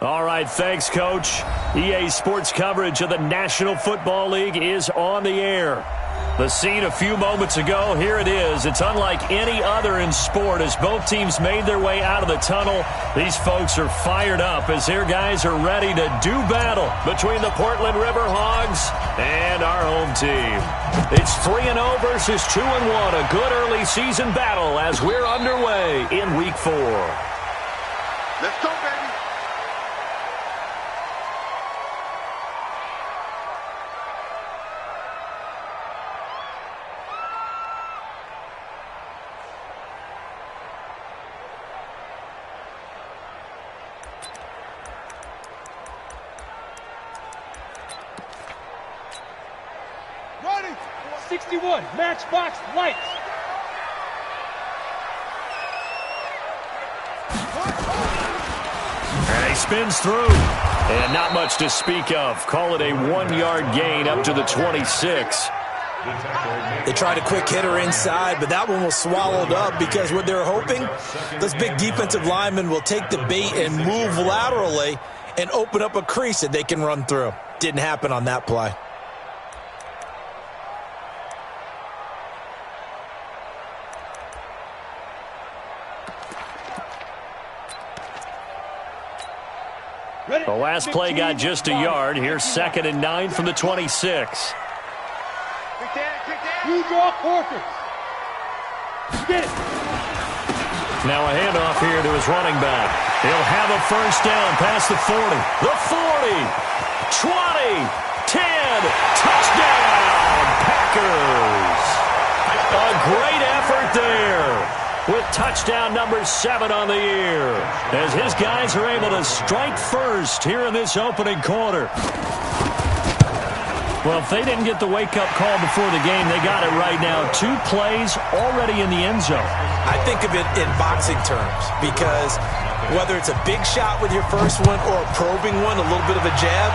All right, thanks, Coach. EA Sports coverage of the National Football League is on the air. The scene a few moments ago, here it is. It's unlike any other in sport as both teams made their way out of the tunnel. These folks are fired up as their guys are ready to do battle between the Portland River Hogs and our home team. It's 3-0 versus 2-1, a good early season battle as we're underway in Week 4. Let's go, baby. Ready. 61, matchbox lights. And he spins through. And not much to speak of. Call it a 1-yard gain up to the 26. They tried a quick hitter inside, but that one was swallowed up because what they're hoping, this big defensive lineman will take the bait and move laterally and open up a crease that they can run through. Didn't happen on that play. The last play got just a yard. Here's 2nd and 9 from the 26. You draw quarters. Get it. Now a handoff here to his running back. He'll have a first down past the 40. The 40. 20. 10. Touchdown, Packers. A great effort there with touchdown number 7 on the year as his guys are able to strike first here in this opening quarter. Well, if they didn't get the wake-up call before the game, they got it right now. 2 plays already in the end zone. I think of it in boxing terms because whether it's a big shot with your first one or a probing one, a little bit of a jab,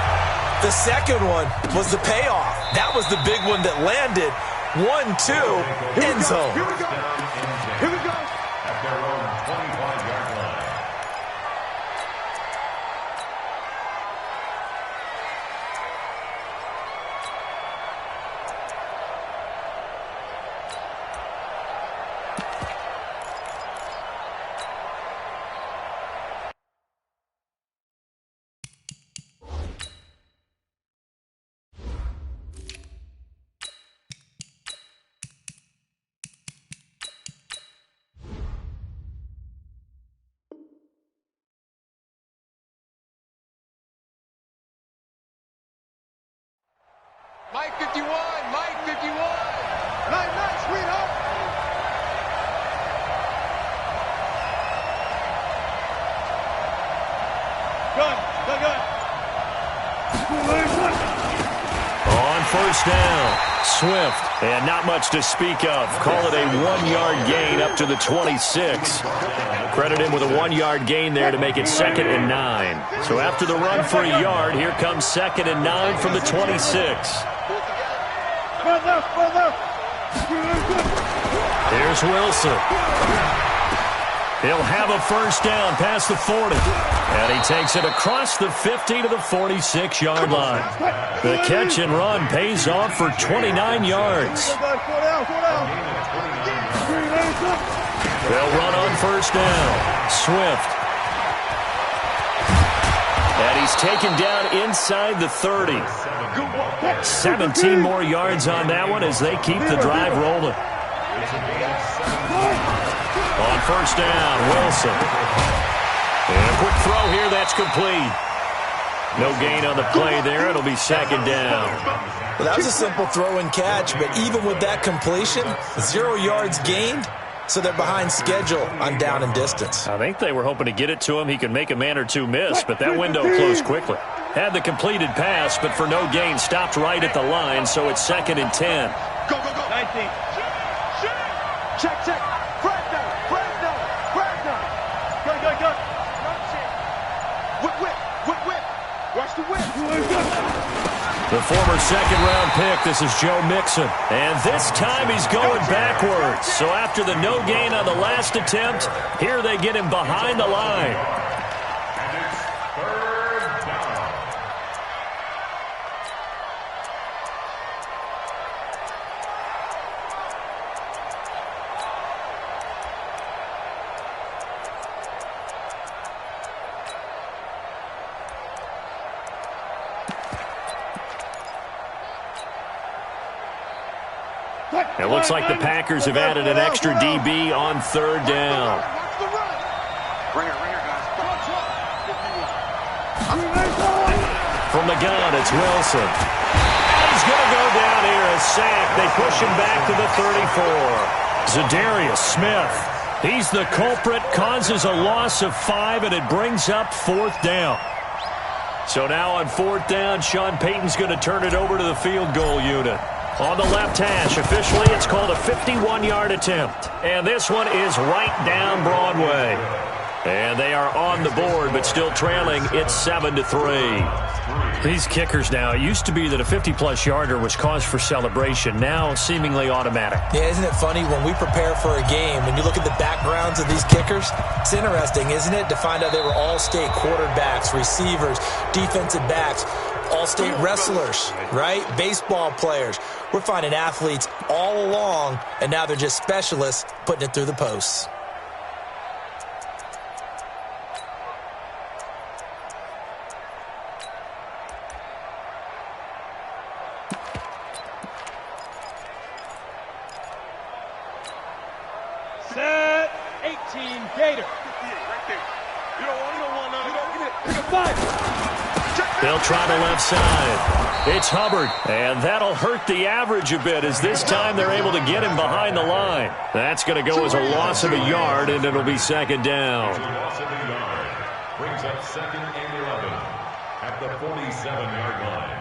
the second one was the payoff. That was the big one that landed. 1-2, end zone. Here we go. Here we go. At their own 25-yard line. Mike 51, Mike 51. Night, night, sweetheart. Gun. On first down, Swift, and not much to speak of. Call it a 1-yard gain up to the 26. Credit him with a 1-yard gain there to make it 2nd and 9. So after the run for a yard, here comes 2nd and 9 from the 26. Here's Wilson. He'll have a first down past the 40. And he takes it across the 50 to the 46-yard line. The catch and run pays off for 29 yards. They'll run on first down. Swift. And he's taken down inside the 30. 17 more yards on that one as they keep the drive rolling. On first down, Wilson. And a quick throw here, that's complete. No gain on the play there. It'll be 2nd down. Well, that was a simple throw and catch, but even with that completion, 0 yards gained, so they're behind schedule on down and distance. I think they were hoping to get it to him. He could make a man or two miss, but that window closed quickly. Had the completed pass, but for no gain, stopped right at the line, so it's 2nd and 10. Go, go, go. 19. Check, check. Frag down, frag down, frag down. Gun. Whip, whip, whip, whip. Watch the whip. The former 2nd-round pick, this is Joe Mixon. And this time he's going backwards. So after the no gain on the last attempt, here they get him behind the line. And it's 3rd It looks like the Packers have added an extra DB on third down. From the gun, it's Wilson. He's going to go down here, a sack. They push him back to the 34. Zadarius Smith. He's the culprit, causes a loss of 5, and it brings up fourth down. So now on fourth down, Sean Payton's going to turn it over to the field goal unit. On the left hash, officially it's called a 51-yard attempt. And this one is right down Broadway. And they are on the board, but still trailing. It's 7-3. These kickers now, it used to be that a 50-plus yarder was cause for celebration. Now seemingly automatic. Yeah, isn't it funny when we prepare for a game, when you look at the backgrounds of these kickers, it's interesting, isn't it, to find out they were all-state quarterbacks, receivers, defensive backs, all-state wrestlers, right? Baseball players. We're finding athletes all along, and now they're just specialists putting it through the posts. Set. 18 Gator. They'll try the left side. It's Hubbard, and that'll hurt the average a bit as this time they're able to get him behind the line. That's going to go as a loss of a yard, and it'll be second down. Loss of a yard. Brings up second and 11 at the 47-yard line.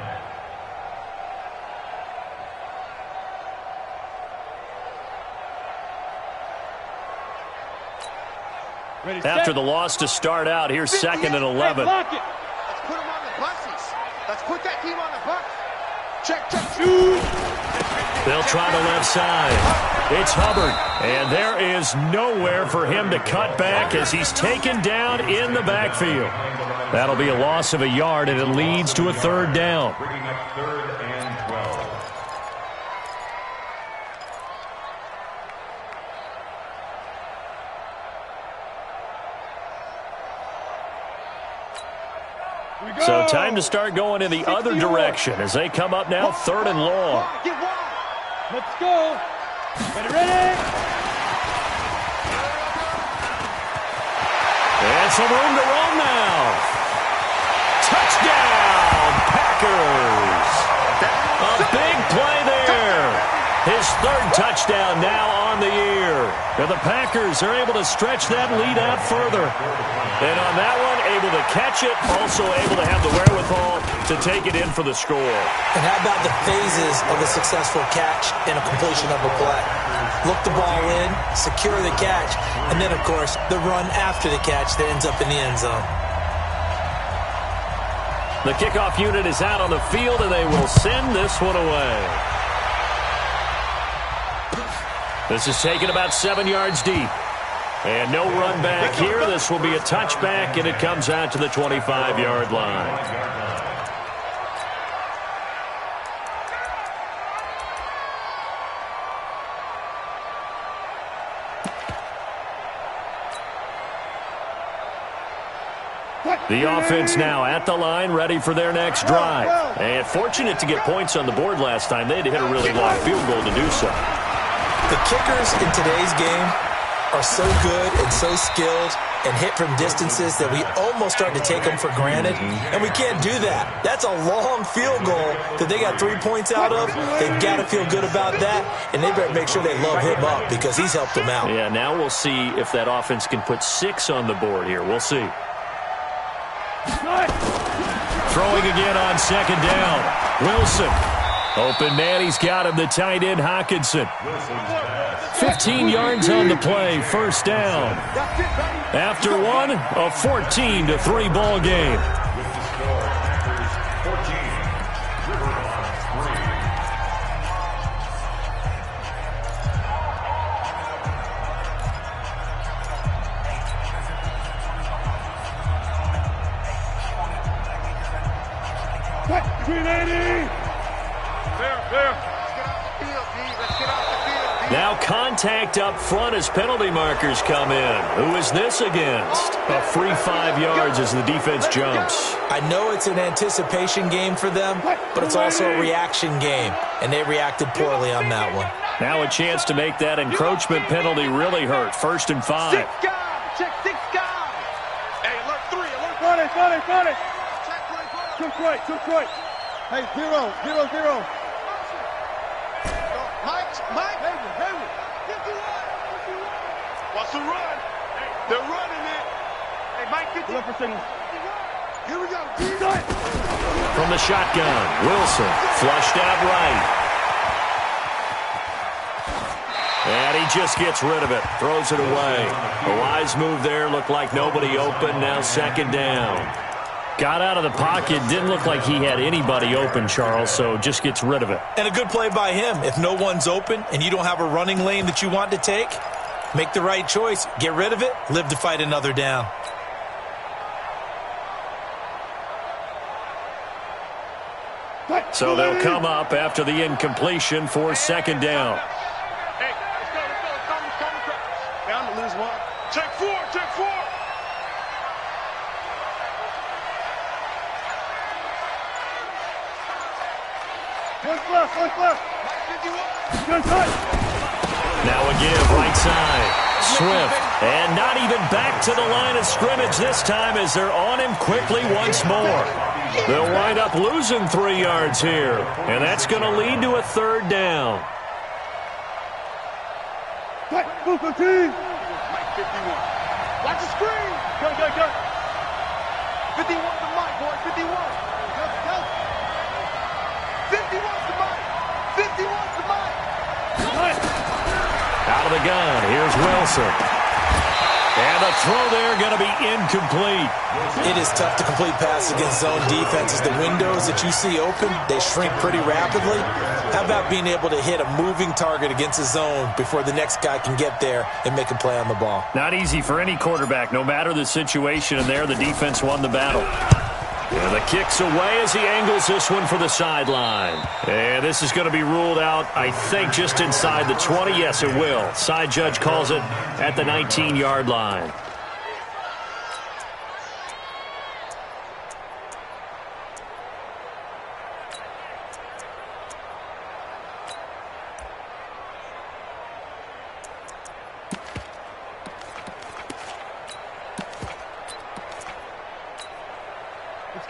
After the loss to start out, here's second and 11. Let's put him on the buses. Let's put that team on the bus. Check, shoot. They'll try the left side. It's Hubbard, and there is nowhere for him to cut back as he's taken down in the backfield. That'll be a loss of a yard, and it leads to a third down. Bringing up third and 12. So time to start going in the other direction as they come up now third and long. Let's go. Ready. And some room to run now. Touchdown, Packers. A big play there. His third touchdown now on the year. And the Packers are able to stretch that lead out further. And on that one, able to catch it, also able to have the wherewithal to take it in for the score. And how about the phases of a successful catch and a completion of a play? Look the ball in, secure the catch, and then, of course, the run after the catch that ends up in the end zone. The kickoff unit is out on the field, and they will send this one away. This is taken about 7 yards deep. And no run back here. This will be a touchback, and it comes out to the 25-yard line. The offense now at the line, ready for their next drive. And fortunate to get points on the board last time. They had to hit a really long field goal to do so. The kickers in today's game are so good and so skilled and hit from distances that we almost start to take them for granted, and we can't do that. That's a long field goal that they got 3 points out of. They've got to feel good about that, and they better make sure they love him up because he's helped them out. Yeah, now we'll see if that offense can put 6 on the board here. We'll see. Throwing again on second down. Wilson. Open man, he's got him, the tight end, Hockenson. 15 yards on the play, first down. After one, a 14-3 ball game. With the score, Packers 14, Riverhawks 3. Now contact up front as penalty markers come in. Who is this against? A free 5 yards as the defense jumps. I know it's an anticipation game for them, but it's also a reaction game, and they reacted poorly on that one. Now a chance to make that encroachment penalty really hurt. 1st and 5. 6 guys. Check 6 guys. Hey, alert 3. Alert 3. Got it. Check 24. Took right. Hey, 0. Mike. Hayward. 51. What's the run? They're running it. Hey, Mike, 50. Look for signal. Here we go. From the shotgun, Wilson flushed out right. And he just gets rid of it, throws it away. A wise move there, looked like nobody open, now 2nd down. Got out of the pocket, didn't look like he had anybody open, Charles, so just gets rid of it. And a good play by him. If no one's open and you don't have a running lane that you want to take, make the right choice. Get rid of it, live to fight another down. So they'll come up after the incompletion for 2nd down. Hey, let's go. Bound to lose one. Check 4. One left. 51. Good touch. Now a give, right side. Swift, and not even back to the line of scrimmage this time as they're on him quickly once more. They'll wind up losing 3 yards here, and that's going to lead to a 3rd down. Move the team. Mike, 51. Watch the screen. Go. 51 to Mike, boy. 51. Go. 51 to Mike. 51 to Mike. Out of the gun, here's Wilson. And the throw there going to be incomplete. It is tough to complete passes against zone defenses. The windows that you see open, they shrink pretty rapidly. How about being able to hit a moving target against a zone before the next guy can get there and make a play on the ball? Not easy for any quarterback, no matter the situation. And there, the defense won the battle. And the kick's away as he angles this one for the sideline. And this is going to be ruled out, I think, just inside the 20. Yes, it will. Side judge calls it at the 19-yard line.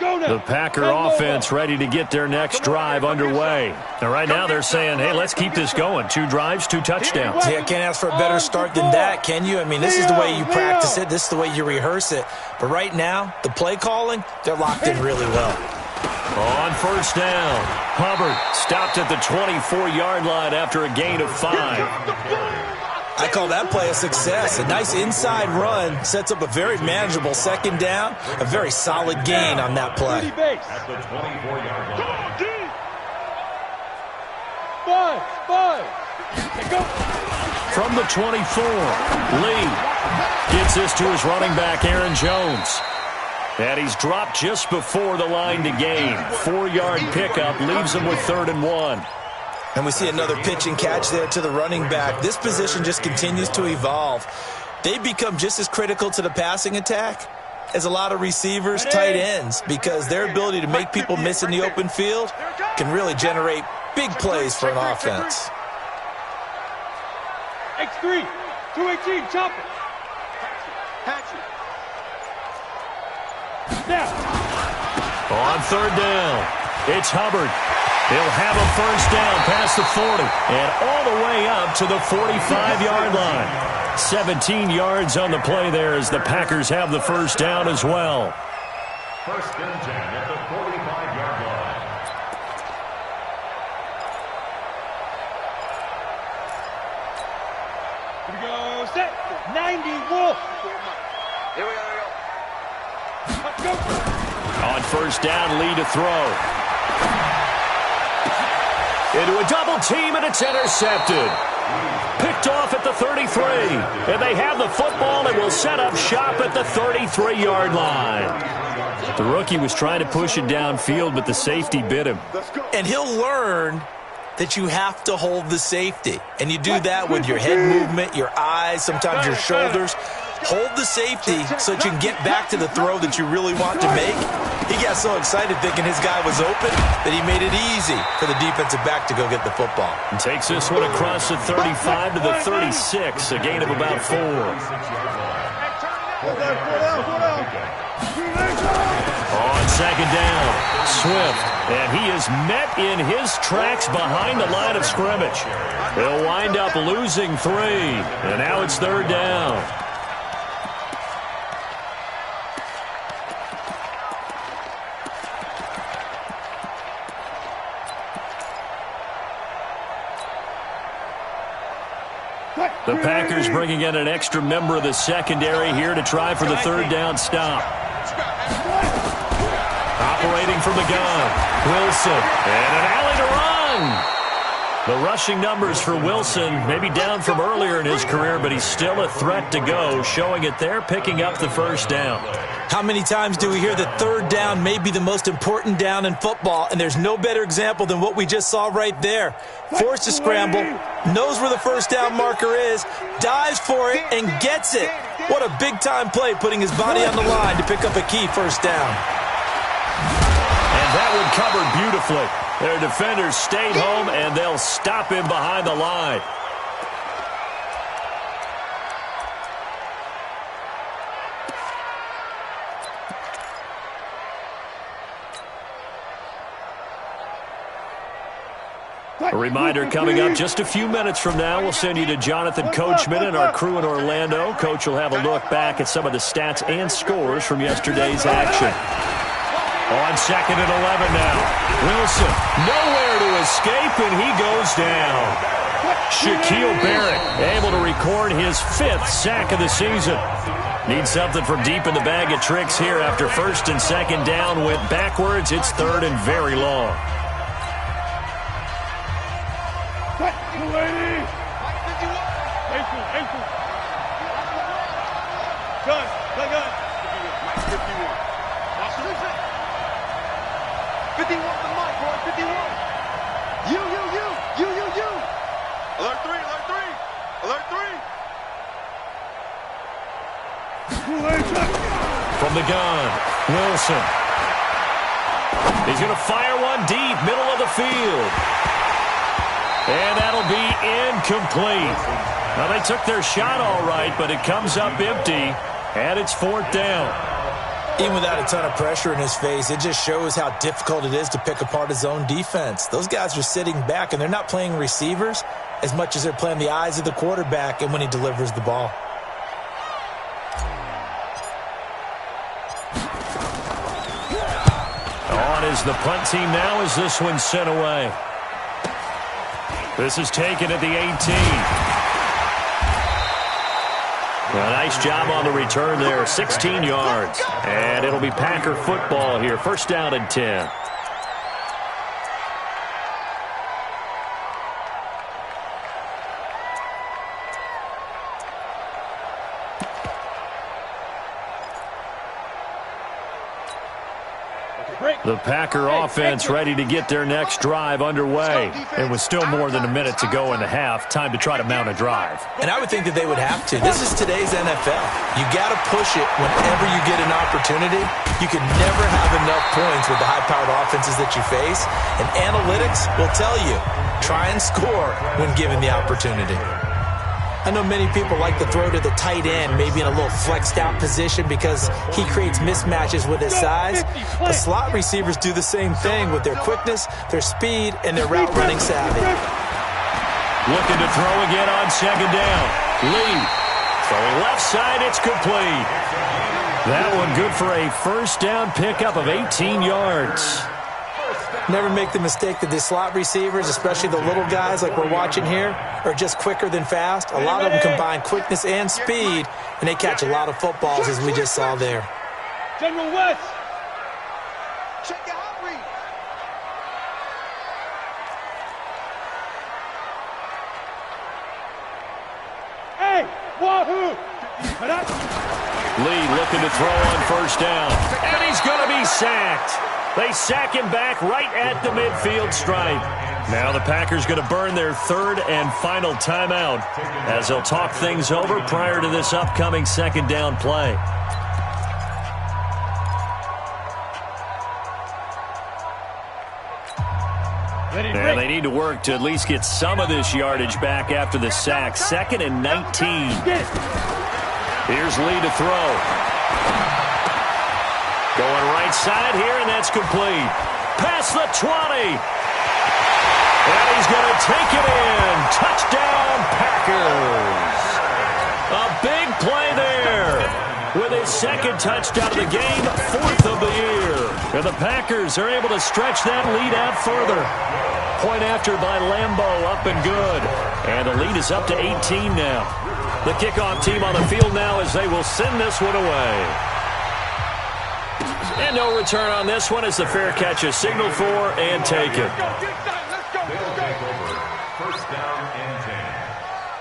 The Packer offense ready to get their next drive underway. And right now they're saying, hey, let's keep this going. 2 drives, 2 touchdowns. Yeah, can't ask for a better start than that, can you? I mean, this is the way you practice it. This is the way you rehearse it. But right now, the play calling, they're locked in really well. On 1st down, Hubbard stopped at the 24-yard line after a gain of 5. I call that play a success. A nice inside run sets up a very manageable 2nd down. A very solid gain on that play. At the 24-yard line. 5. From the 24, Lee gets this to his running back, Aaron Jones. And he's dropped just before the line to gain. 4-yard pickup leaves him with 3rd and 1. And we see another pitch and catch there to the running back. This position just continues to evolve. They become just as critical to the passing attack as a lot of receivers, tight ends, because their ability to make people miss in the open field can really generate big plays for an offense. X3, 218, chop it. Patch it. Now. On 3rd down, it's Hubbard. He'll have a 1st down past the 40 and all the way up to the 45-yard line. 17 yards on the play there as the Packers have the 1st down as well. 1st and 10 at the 45-yard line. Here we go, set, 91. Here we go. Let's go. On 1st down, Lee to throw. Into a double team, and it's intercepted. Picked off at the 33. And they have the football and will set up shop at the 33-yard line. The rookie was trying to push it downfield, but the safety bit him. And he'll learn that you have to hold the safety. And you do that with your head movement, your eyes, sometimes your shoulders. Hold the safety so that you can get back to the throw that you really want to make. He got so excited thinking his guy was open that he made it easy for the defensive back to go get the football. And takes this one across the 35 to the 36, a gain of about 4. On second down, Swift, and he is met in his tracks behind the line of scrimmage. They'll wind up losing 3, and now it's third down. The Packers bringing in an extra member of the secondary here to try for the third down stop. Operating from the gun, Wilson, and an alley to run. The rushing numbers for Wilson maybe down from earlier in his career, but he's still a threat to go, showing it there, picking up the first down. How many times do we hear that third down may be the most important down in football, and there's no better example than what we just saw right there. Forced to scramble, knows where the first down marker is, dives for it, and gets it. What a big-time play, putting his body on the line to pick up a key first down. And that one covered beautifully. Their defenders stayed home, and they'll stop him behind the line. A reminder coming up just a few minutes from now, we'll send you to Jonathan Coachman and our crew in Orlando. Coach will have a look back at some of the stats and scores from yesterday's action. On second and 11 now. Wilson, nowhere to escape, and he goes down. Shaquille Barrett able to record his 5th sack of the season. Needs something from deep in the bag of tricks here after first and second down went backwards. It's third and very long. From the gun, Wilson. He's going to fire one deep, middle of the field. And that'll be incomplete. Now, they took their shot all right, but it comes up empty, and it's fourth down. Even without a ton of pressure in his face, it just shows how difficult it is to pick apart his own defense. Those guys are sitting back, and they're not playing receivers as much as they're playing the eyes of the quarterback and when he delivers the ball. On is the punt team now as this one's sent away. This is taken at the 18. A nice job on the return there, 16 yards. And it'll be Packer football here, first down and 10. The Packer offense ready to get their next drive underway. It was still more than a minute to go in the half. Time to try to mount a drive. And I would think that they would have to. This is today's NFL. You got to push it whenever you get an opportunity. You can never have enough points with the high-powered offenses that you face. And analytics will tell you, try and score when given the opportunity. I know many people like to throw to the tight end, maybe in a little flexed out position because he creates mismatches with his size. The slot receivers do the same thing with their quickness, their speed, and their route running savvy. Looking to throw again on second down. Lee throwing left side, it's complete. That one good for a first down pickup of 18 yards. Never make the mistake that the slot receivers, especially the little guys like we're watching here, are just quicker than fast. A lot of them combine quickness and speed, and they catch a lot of footballs, as we just saw there. General West. Check your hot read. Hey, wahoo! Lee looking to throw on first down, and he's going to be sacked. They sack him back right at the midfield stripe. Now the Packers going to burn their third and final timeout as they'll talk things over prior to this upcoming second down play. And they need to work to at least get some of this yardage back after the sack. 2nd and 19. Here's Lee to throw. Going right side here, and that's complete. Past the 20. And he's going to take it in. Touchdown, Packers. A big play there. With his 2nd touchdown of the game, 4th of the year. And the Packers are able to stretch that lead out further. Point after by Lambo, up and good. And the lead is up to 18 now. The kickoff team on the field now as they will send this one away. And no return on this one as the fair catch is signaled for and taken. They'll take over. First down and 10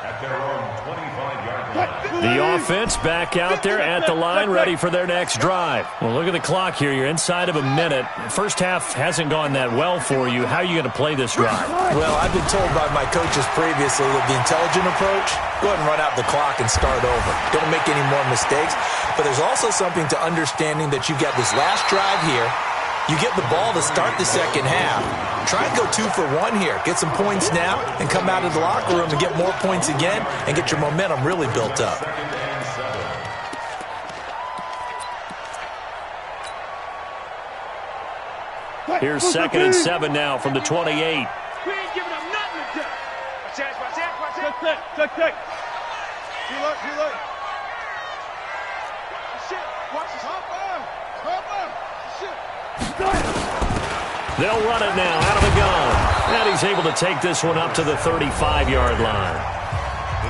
at their own 25-yard line. The offense back out there at the line, ready for their next drive. Well, look at the clock here. You're inside of a minute. First half hasn't gone that well for you. How are you going to play this drive? Well, I've been told by my coaches previously that the intelligent approach, go ahead and run out the clock and start over. Don't make any more mistakes. But there's also something to understanding that you've got this last drive here. You get the ball to start the second half. Try and go 2 for 1 here. Get some points now and come out of the locker room and get more points again and get your momentum really built up. Here's 2nd and 7 now from the 28. We ain't giving them nothing to do. Watch out, watch out, watch out. Check. Reload. Shit. Watch this. Hop on. Shit. They'll run it now out of the gun. And he's able to take this one up to the 35-yard line.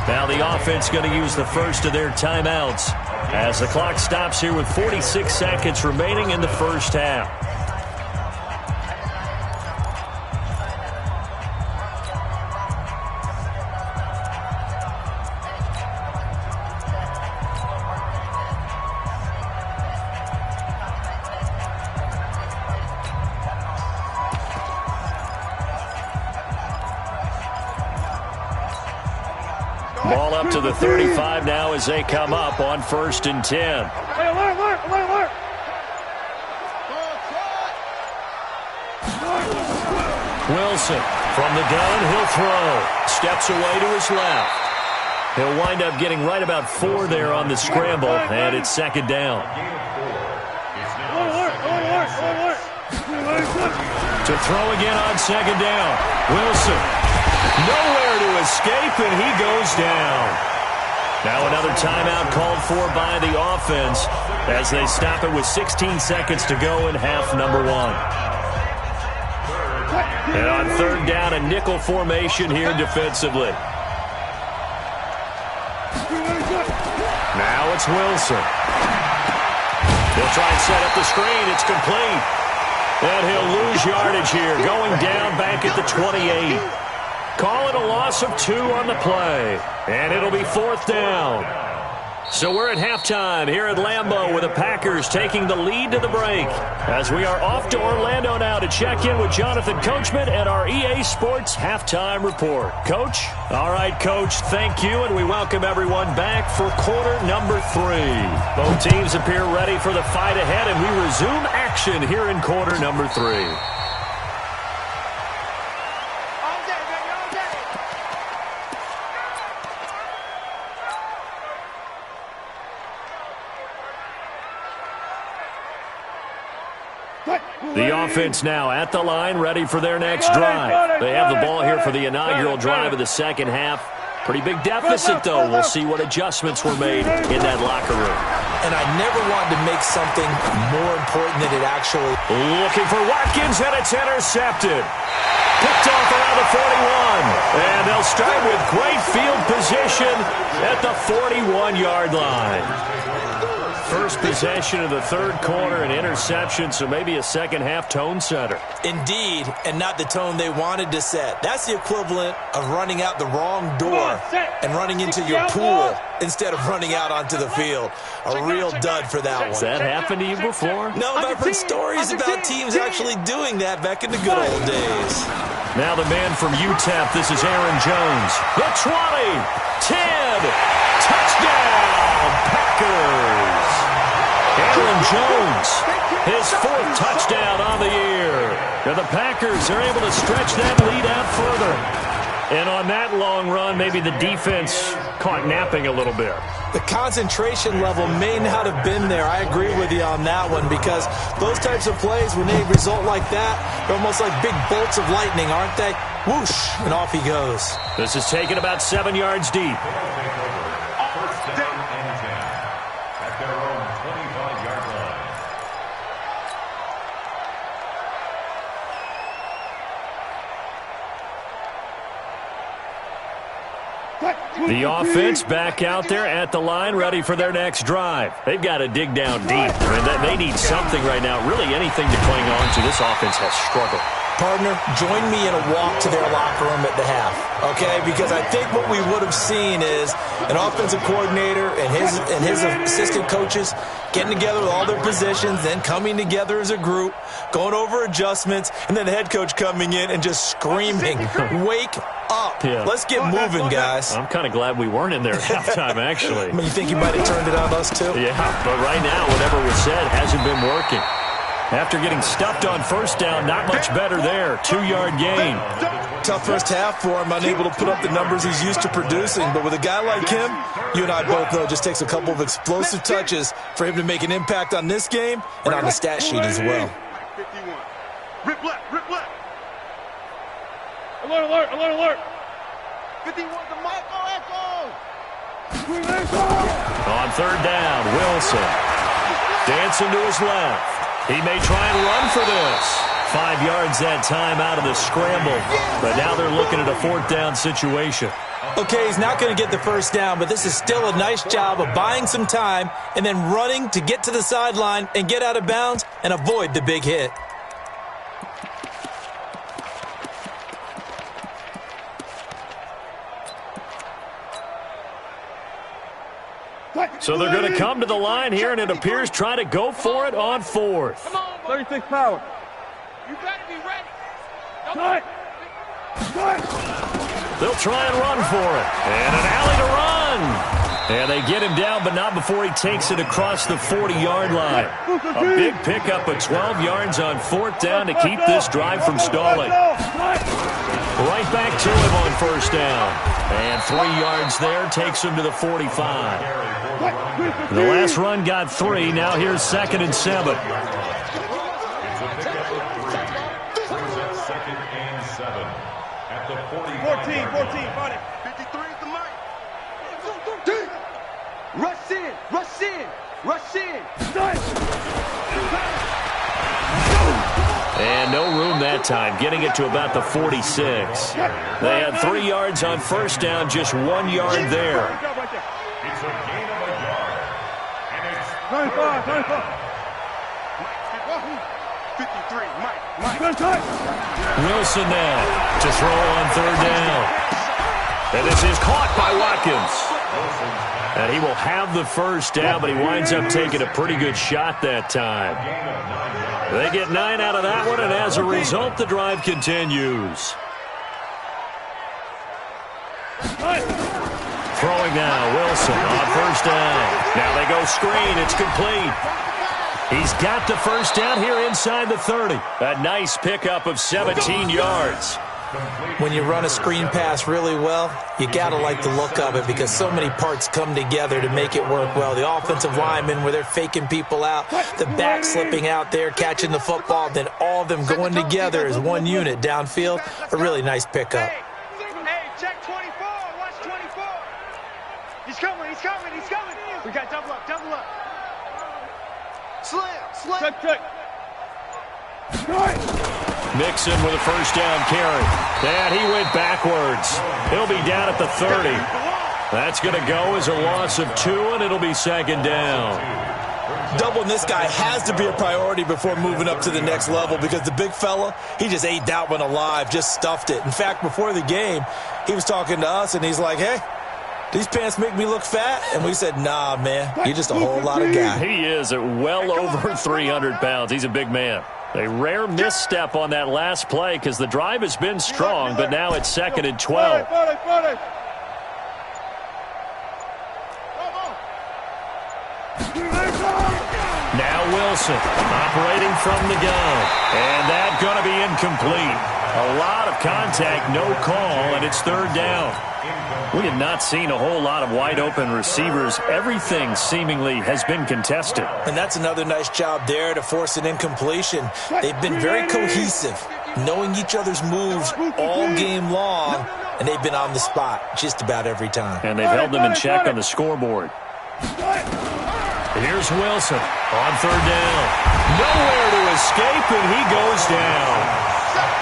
Now the offense going to use the first of their timeouts as the clock stops here with 46 seconds remaining in the first half. Ball up to the 35 now as they come up on 1st and 10. Alert. Wilson from the gun, he'll throw. Steps away to his left. He'll wind up getting right about 4 there on the scramble, and it's 2nd down. Alert. To throw again on 2nd down. Wilson. Nowhere to escape, and he goes down. Now another timeout called for by the offense as they stop it with 16 seconds to go in half number 1. And on 3rd down, a nickel formation here defensively. Now it's Wilson. He'll try and set up the screen. It's complete. And he'll lose yardage here, going down back at the 28. Call it a loss of 2 on the play. And it'll be 4th down. So we're at halftime here at Lambeau with the Packers taking the lead to the break. As we are off to Orlando now to check in with Jonathan Coachman at our EA Sports Halftime Report. Coach? All right, Coach, thank you, and we welcome everyone back for quarter number 3. Both teams appear ready for the fight ahead, and we resume action here in quarter number 3. The offense now at the line, ready for their next drive. They have the ball here for the inaugural drive of the second half. Pretty big deficit, though. We'll see what adjustments were made in that locker room. And I never wanted to make something more important than it actually. Looking for Watkins, and it's intercepted. Picked off around the 41. And they'll start with great field position at the 41-yard line. First possession of the 3rd quarter, an interception, so maybe a second-half tone setter. Indeed, and not the tone they wanted to set. That's the equivalent of running out the wrong door and running into your pool instead of running out onto the field. A real dud for that one. Has that happened to you before? No, but I've heard stories about teams actually doing that back in the good old days. Now the man from UTEP, this is Aaron Jones. The 20, 10, touchdown, Packers. Aaron Jones, his 4th touchdown on the year. And the Packers are able to stretch that lead out further. And on that long run, maybe the defense caught napping a little bit. The concentration level may not have been there. I agree with you on that one, because those types of plays, when they result like that, they're almost like big bolts of lightning, aren't they? Whoosh, and off he goes. This is taken about 7 yards deep. First down and 10 at their own 25-yard line. The offense back out there at the line, ready for their next drive. They've got to dig down deep. I mean, they need something right now, really anything to cling on to. This offense has struggled. Partner, join me in a walk to their locker room at the half, okay? Because I think what we would have seen is an offensive coordinator and his assistant coaches getting together with all their positions, then coming together as a group, going over adjustments, and then the head coach coming in and just screaming, wake up. Yeah. Let's get moving, guys. I'm kind of glad we weren't in there at halftime, actually. I mean, you think you might have turned it on us, too? Yeah, but right now, whatever was said hasn't been working. After getting stuffed on first down, not much better there. 2-yard gain. Tough first half for him, unable to put up the numbers he's used to producing. But with a guy like him, you and I both know it just takes a couple of explosive touches for him to make an impact on this game and on the stat sheet as well. 51. Rip left, rip left. Alert, alert, alert, alert. 51 to Michael Echo. On third down, Wilson dancing to his left. He may try and run for this. 5 yards that time out of the scramble. But now they're looking at a 4th down situation. Okay, he's not going to get the first down, but this is still a nice job of buying some time and then running to get to the sideline and get out of bounds and avoid the big hit. So they're going to come to the line here, and it appears try to go for it on 4th. 36 power. You better be ready. Cut. They'll try and run for it. And an alley to run. And they get him down, but not before he takes it across the 40-yard line. A big pickup of 12 yards on 4th down to keep this drive from stalling. Right back to him on first down. And 3 yards there takes him to the 45. The last run got 3. Now here's 2nd and 7. It's a pickup of 3. Brings up 2nd and 7 at the 45. 14, find it. 53 is the mic. Rush in, rush in, rush in. And no room that time, getting it to about the 46. They had 3 yards on first down, just 1 yard there. It's a gain of a yard. And it's 95. 53, Mike. Wilson now to throw on third down. And this is caught by Watkins. And he will have the first down, but he winds up taking a pretty good shot that time. They get 9 out of that one, and as a result, the drive continues. Throwing now, Wilson on first down. Now they go screen. It's complete. He's got the first down here inside the 30. A nice pickup of 17 yards. When you run a screen pass really well, you got to like the look of it because so many parts come together to make it work well. The offensive linemen, where they're faking people out, the back slipping out there, catching the football, then all of them going together as one unit downfield. A really nice pickup. Hey, check 24. Watch 24. He's coming. We got double up. Slam. Check. Mixon with a first down carry. And he went backwards. He'll be down at the 30. That's going to go as a loss of 2, and it'll be 2nd down. Doubling this guy has to be a priority before moving up to the next level because the big fella, he just ate that one alive, just stuffed it. In fact, before the game, he was talking to us, and he's like, hey, these pants make me look fat? And we said, nah, man, you're just a whole lot of guy. He is at well over 300 pounds. He's a big man. A rare misstep on that last play because the drive has been strong, but now it's 2nd and 12. Wilson operating from the gun. And that's going to be incomplete. A lot of contact, no call, and it's third down. We have not seen a whole lot of wide-open receivers. Everything seemingly has been contested. And that's another nice job there to force an incompletion. They've been very cohesive, knowing each other's moves all game long, and they've been on the spot just about every time. And they've held them in check on the scoreboard. Here's Wilson on third down. Nowhere to escape, and he goes down.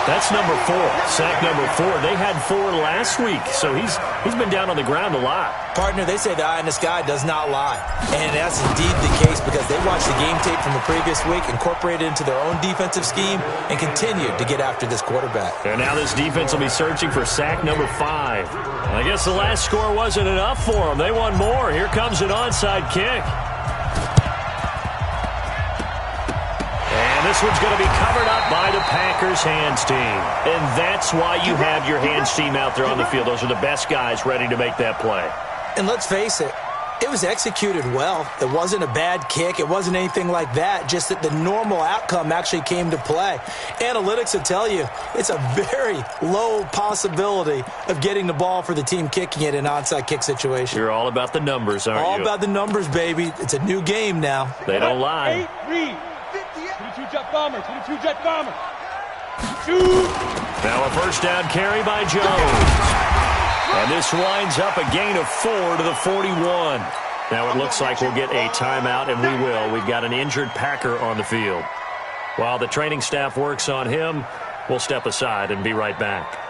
That's number 4, sack number 4. They had 4 last week, so he's been down on the ground a lot. Partner, they say the eye in the sky does not lie. And that's indeed the case because they watched the game tape from the previous week, incorporated it into their own defensive scheme, and continued to get after this quarterback. And now this defense will be searching for sack number 5. I guess the last score wasn't enough for them. They want more. Here comes an onside kick. This one's going to be covered up by the Packers hands team. And that's why you have your hands team out there on the field. Those are the best guys ready to make that play. And let's face it, it was executed well. It wasn't a bad kick. It wasn't anything like that. Just that the normal outcome actually came to play. Analytics will tell you it's a very low possibility of getting the ball for the team kicking it in an onside kick situation. You're all about the numbers, aren't you? All about the numbers, baby. It's a new game now. They don't lie. 22 jet bomber, 22 jet bomber. Now a first down carry by Jones. And this winds up a gain of 4 to the 41. Now it looks like we'll get a timeout, and we will. We've got an injured Packer on the field. While the training staff works on him, we'll step aside and be right back.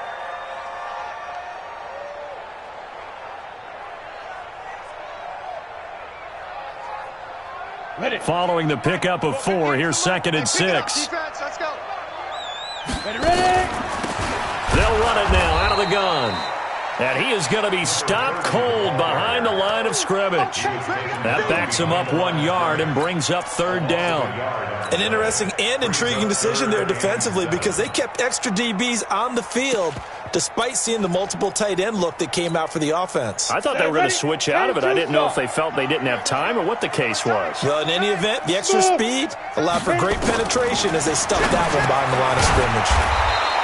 Following the pickup of 4, here's 2nd and 6. Defense, let's go. Ready. They'll run it now out of the gun. And he is going to be stopped cold behind the line of scrimmage. That backs him up 1 yard and brings up third down. An interesting and intriguing decision there defensively because they kept extra DBs on the field despite seeing the multiple tight end look that came out for the offense. I thought they were going to switch out of it. I didn't know if they felt they didn't have time or what the case was. Well, in any event, the extra speed allowed for great penetration as they stuffed that one behind the line of scrimmage.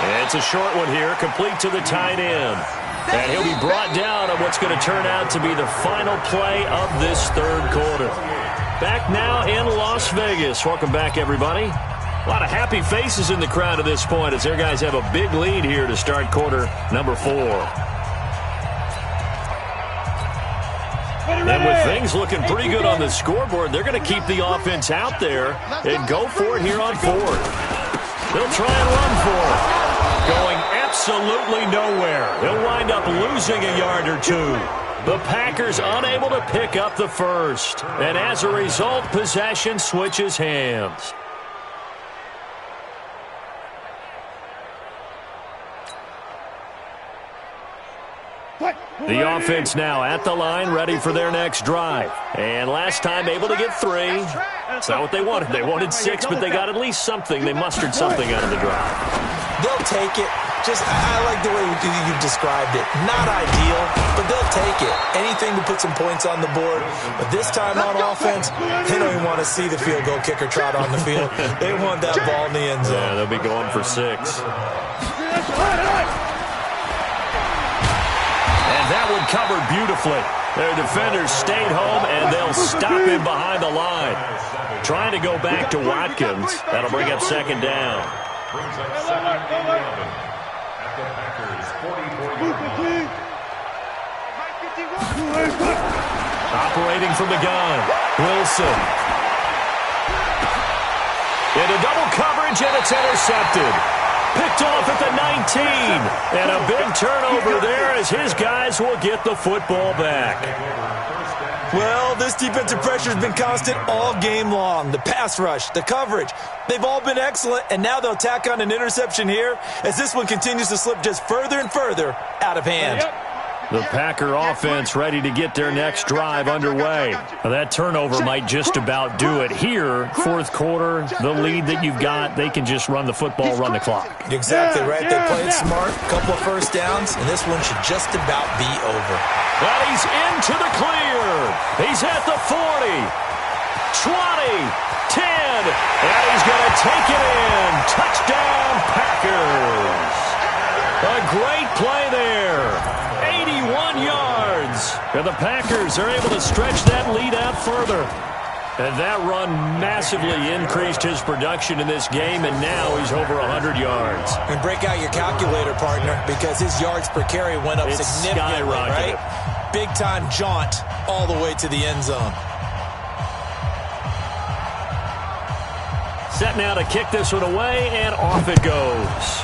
And it's a short one here, complete to the tight end. And he'll be brought down on what's going to turn out to be the final play of this third quarter. Back now in Las Vegas. Welcome back, everybody. A lot of happy faces in the crowd at this point as their guys have a big lead here to start quarter number 4. And with things looking pretty good on the scoreboard, they're going to keep the offense out there and go for it here on 4th. They'll try and run for it. Going absolutely nowhere. He'll wind up losing a yard or 2. The Packers unable to pick up the first. And as a result, possession switches hands. The offense now at the line, ready for their next drive. And last time able to get 3. That's not what they wanted. They wanted 6, but they got at least something. They mustered something out of the drive. They'll take it. I like the way you've described it. Not ideal, but they'll take it. Anything to put some points on the board. But this time on offense, they don't even want to see the field goal kicker trot on the field. They want that ball in the end zone. Yeah, they'll be going for 6. And that one covered beautifully. Their defenders stayed home, and they'll stop him behind the line. Trying to go back to Watkins. That'll bring up 2nd down. Brings up 2nd and 11 at the Packers' 44-yard line. Operating from the gun, Wilson. Into double coverage, and it's intercepted. Picked off at the 19. And a big turnover there as his guys will get the football back. Well, this defensive pressure has been constant all game long. The pass rush, the coverage, they've all been excellent, and now they'll tack on an interception here as this one continues to slip just further and further out of hand. The Packer offense ready to get their next drive underway. Now, that turnover might just about do it here. 4th quarter, the lead that you've got, they can just run the football, run the clock. You're exactly right. They played smart, couple of first downs, and this one should just about be over. Well, he's into the clear. He's at the 40. and he's going to take it in. Touchdown, Packers. A great play there. 81 yards. And the Packers are able to stretch that lead out further. And that run massively increased his production in this game, and now he's over 100 yards. And break out your calculator, partner, because his yards per carry went up significantly, right? Big-time jaunt all the way to the end zone. Set now to kick this one away, and off it goes.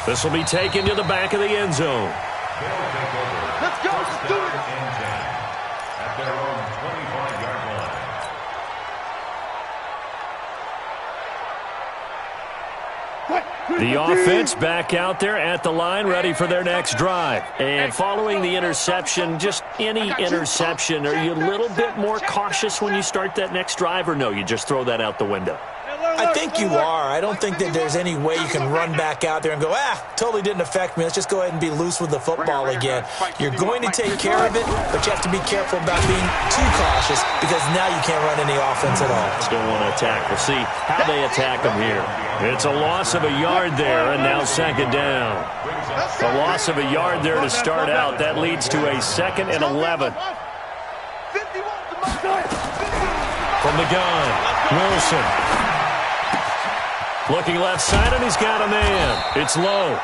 This will be taken to the back of the end zone. Let's go. Let's do it. At their own 25-yard line. The offense back out there at the line, ready for their next drive. And following the interception, just any interception, are you a little bit more cautious when you start that next drive, or no, you just throw that out the window? I think you are. I don't think that there's any way you can run back out there and go, totally didn't affect me. Let's just go ahead and be loose with the football again. You're going to take care of it, but you have to be careful about being too cautious because now you can't run any offense at all. Still want to attack. We'll see how they attack them here. It's a loss of a yard there, and now second down. The loss of a yard there to start out. That leads to a 2nd and 11. From the gun, Wilson. Looking left side, and he's got a man. It's low.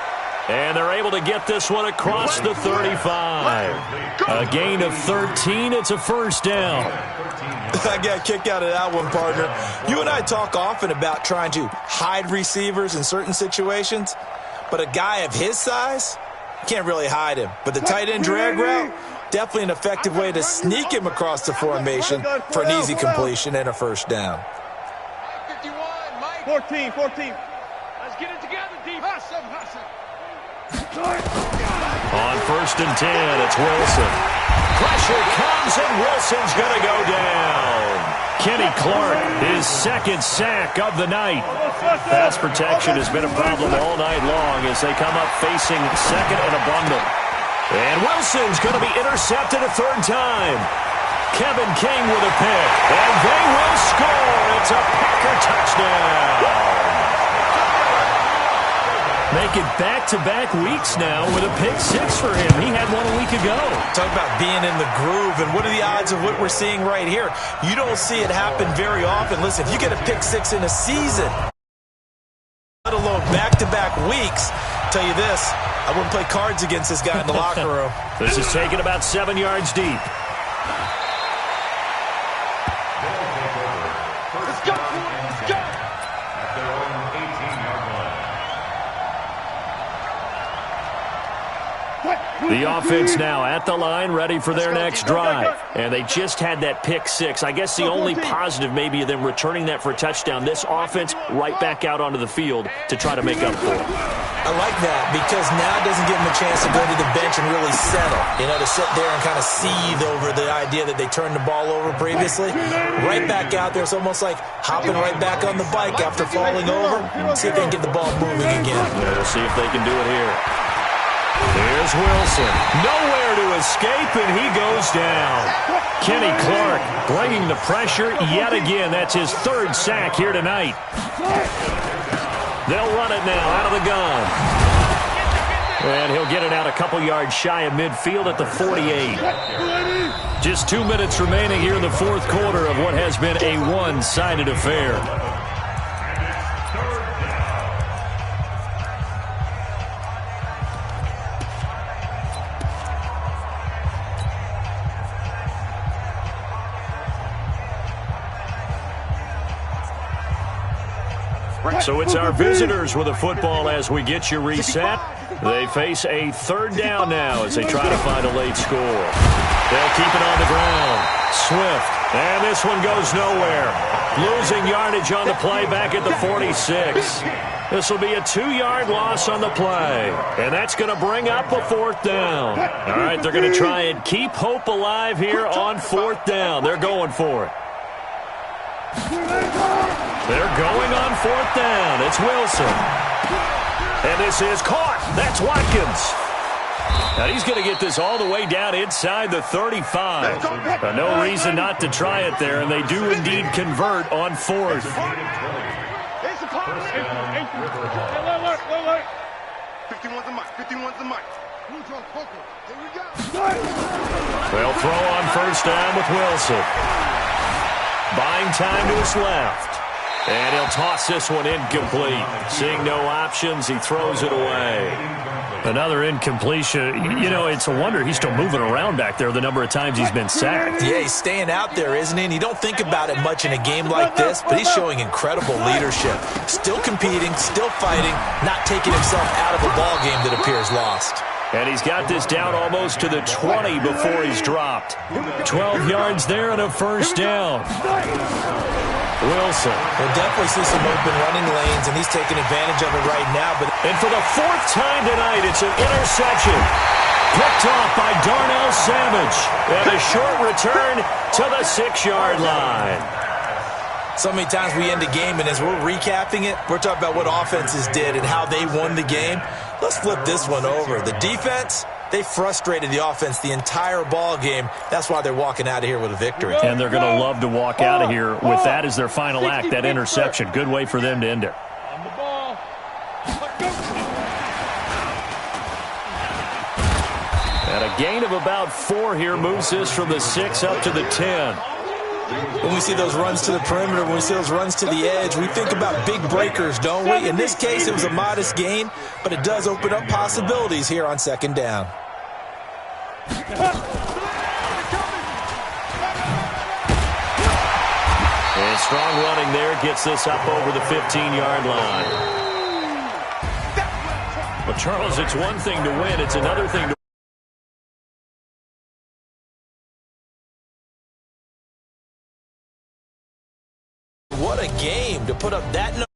And they're able to get this one across the 35. A gain of 13. It's a first down. I got kicked out of that one, partner. You and I talk often about trying to hide receivers in certain situations, but a guy of his size, can't really hide him. But the tight end drag route, definitely an effective way to sneak him across the formation for an easy completion and a first down. 14. Let's get it together, deep. On 1st and 10, it's Wilson. Pressure comes, and Wilson's going to go down. Kenny Clark, his 2nd sack of the night. Pass protection has been a problem all night long as they come up facing 2nd and a bundle. And Wilson's going to be intercepted a 3rd time. Kevin King with a pick, and they will score. It's a Packer touchdown. Make it back-to-back weeks now with a pick 6 for him. He had one a week ago. Talk about being in the groove, and what are the odds of what we're seeing right here? You don't see it happen very often. Listen, if you get a pick 6 in a season, let alone back-to-back weeks, I'll tell you this, I wouldn't play cards against this guy in the locker room. This is taken about 7 yards deep. The offense now at the line, ready for their next drive. And they just had that pick 6. I guess the only positive maybe of them returning that for a touchdown. This offense right back out onto the field to try to make up for it. I like that because now it doesn't give them a chance to go to the bench and really settle. To sit there and kind of seethe over the idea that they turned the ball over previously. Right back out there. It's almost like hopping right back on the bike after falling over. See if they can get the ball moving again. We'll see if they can do it here. Here's Wilson. Nowhere to escape, and he goes down. Kenny Clark bringing the pressure yet again. That's his 3rd sack here tonight. They'll run it now out of the gun. And he'll get it out a couple yards shy of midfield at the 48. Just 2 minutes remaining here in the 4th quarter of what has been a one-sided affair. So it's our visitors with the football as we get you reset. They face a 3rd down now as they try to find a late score. They'll keep it on the ground. Swift. And this one goes nowhere. Losing yardage on the play back at the 46. This will be a 2-yard loss on the play. And that's going to bring up a 4th down. All right, they're going to try and keep hope alive here on 4th down. They're going for it. They're going on 4th down. It's Wilson. And this is caught. That's Watkins. And he's going to get this all the way down inside the 35. No reason not to try it there, and they do indeed convert on fourth. It's a pop. 51's the mic. 51's the mic. Here we go. They'll throw on first down with Wilson. Buying time to his left. And he'll toss this one incomplete. Seeing no options, he throws it away. Another incompletion. You know, it's a wonder he's still moving around back there the number of times he's been sacked. Yeah, he's staying out there, isn't he? And you don't think about it much in a game like this, but he's showing incredible leadership. Still competing, still fighting, not taking himself out of a ball game that appears lost. And he's got this down almost to the 20 before he's dropped. 12 yards there and a first down. Wilson. We'll definitely see some open running lanes, and he's taking advantage of it right now. And for the fourth time tonight, it's an interception. Picked off by Darnell Savage. And a short return to the 6-yard line. So many times we end a game, and as we're recapping it, we're talking about what offenses did and how they won the game. Let's flip this one over. The defense, they frustrated the offense the entire ball game. That's why they're walking out of here with a victory. And they're going to love to walk out of here with that as their final act, that interception. Good way for them to end it. On the ball. And a gain of about 4 here moves this from the 6 up to the 10. When we see those runs to the perimeter, when we see those runs to the edge, we think about big breakers, don't we? In this case, it was a modest gain, but it does open up possibilities here on second down. And strong running there gets this up over the 15-yard line. Well, Charles, it's one thing to win. It's another thing to What a game to put up that